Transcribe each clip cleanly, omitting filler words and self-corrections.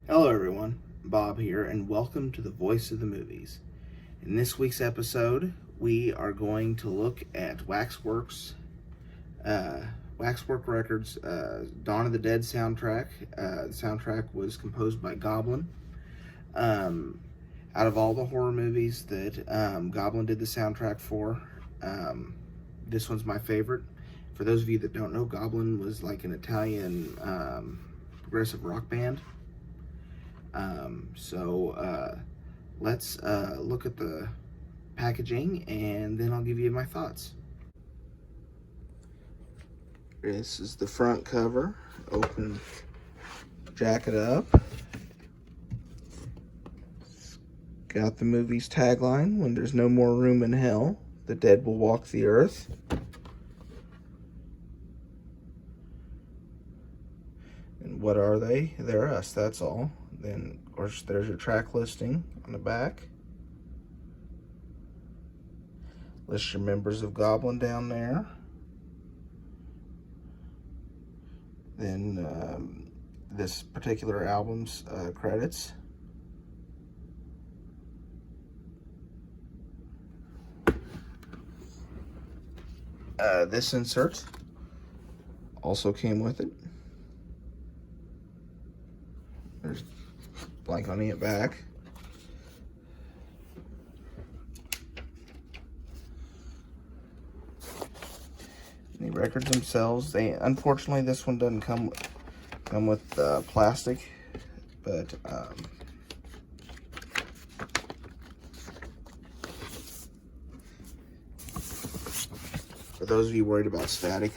Hello everyone, Bob here, and welcome to the Voice of the Movies. In this week's episode, we are going to look at uh, Waxwork Records' Dawn of the Dead soundtrack. The soundtrack was composed by Goblin. Out of all the horror movies that Goblin did the soundtrack for, this one's my favorite. For those of you that don't know, Goblin was like an Italian progressive rock band. Let's look at the packaging and then I'll give you my thoughts. This is the front cover. Open, jack it up. Got the movie's tagline: when there's no more room in hell, the dead will walk the earth. And what are they? They're us, that's all. Then, of course, there's your track listing on the back. List your members of Goblin down there. Then this particular album's credits. This insert also came with it. There's blank on it back. The records themselves, unfortunately this one doesn't come with plastic, but for those of you worried about static,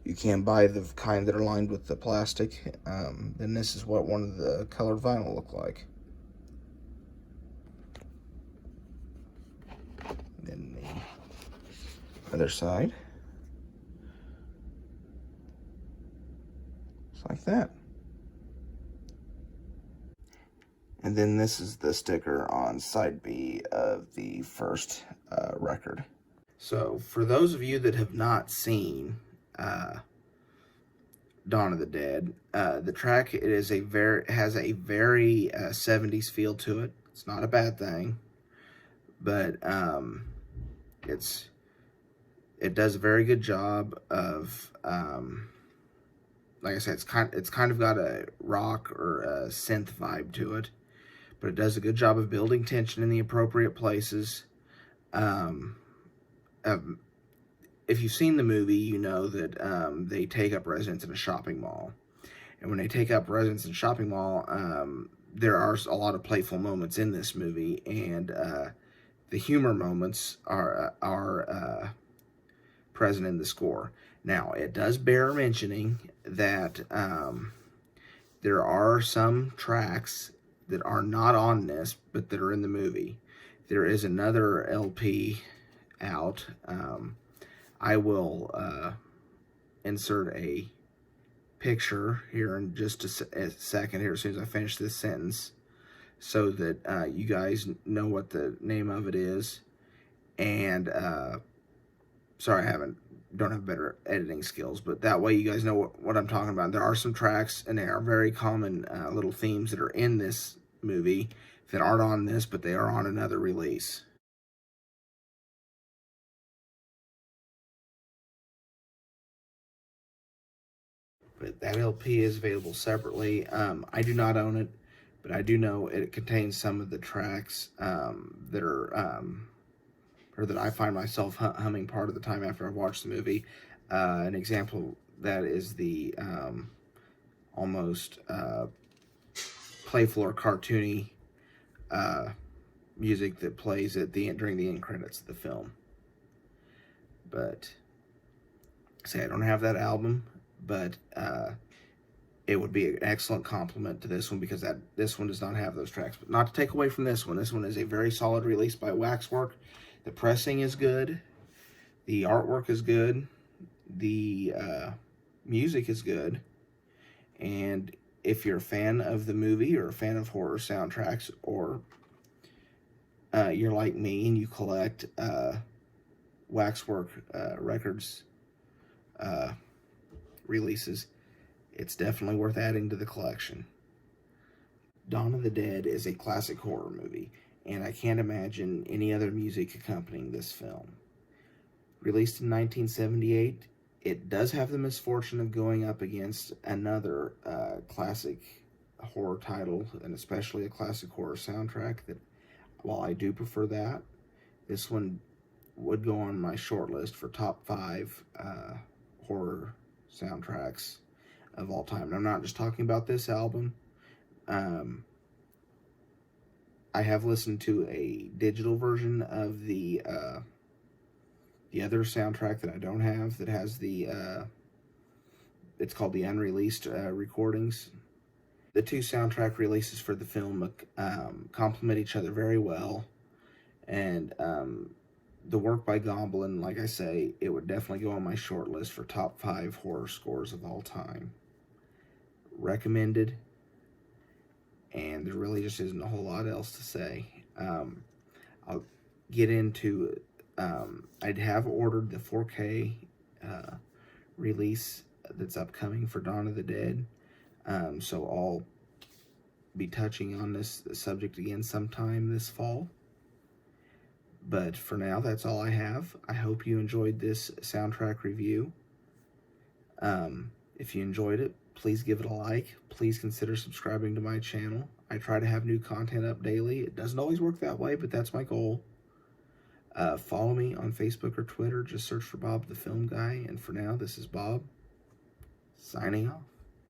you can buy the kind that are lined with the plastic. Then this is what one of the colored vinyl look like. Then the other side, just like that. And then this is the sticker on side B of the first record. So for those of you that have not seen Dawn of the Dead, the track has a very 70s feel to it. It's not a bad thing, but it does a very good job of like I said, it's kind of got a rock or a synth vibe to it, but it does a good job of building tension in the appropriate places. If you've seen the movie, you know that they take up residence in a shopping mall. And when they take up residence in a shopping mall, there are a lot of playful moments in this movie, and the humor moments are present in the score. Now, it does bear mentioning that there are some tracks that are not on this, but that are in the movie. There is another LP out. I will insert a picture here in just a second here as soon as I finish this sentence, so that you guys know what the name of it is. And sorry, don't have better editing skills, but that way you guys know what I'm talking about. There are some tracks, and they are very common little themes that are in this movie that aren't on this, but they are on another release. But that LP is available separately. I do not own it, but I do know it contains some of the tracks that are or that I find myself humming part of the time after I've watched the movie. An example that is the almost playful or cartoony music that plays at during the end credits of the film. But say I don't have that album, but it would be an excellent complement to this one, because this one does not have those tracks. But not to take away from this one. This one is a very solid release by Waxwork. The pressing is good. The artwork is good. The music is good. And if you're a fan of the movie or a fan of horror soundtracks, or you're like me and you collect Waxwork Records releases, it's definitely worth adding to the collection. Dawn of the Dead is a classic horror movie, and I can't imagine any other music accompanying this film. Released in 1978, it does have the misfortune of going up against another classic horror title, and especially a classic horror soundtrack that, while I do prefer that, this one would go on my short list for top 5 horror soundtracks of all time. And I'm not just talking about this album. I have listened to a digital version of the other soundtrack that I don't have, that has the it's called the unreleased recordings. The two soundtrack releases for the film complement each other very well, and the work by Goblin, like I say, it would definitely go on my short list for top 5 horror scores of all time. Recommended, and there really just isn't a whole lot else to say. I'll get into I'd have ordered the 4K release that's upcoming for Dawn of the Dead, so I'll be touching on this subject again sometime this fall. But for now, that's all I have. I hope you enjoyed this soundtrack review. If you enjoyed it, please give it a like. Please consider subscribing to my channel. I try to have new content up daily. It doesn't always work that way, but that's my goal. Follow me on Facebook or Twitter. Just search for Bob the Film Guy. And for now, this is Bob, signing off.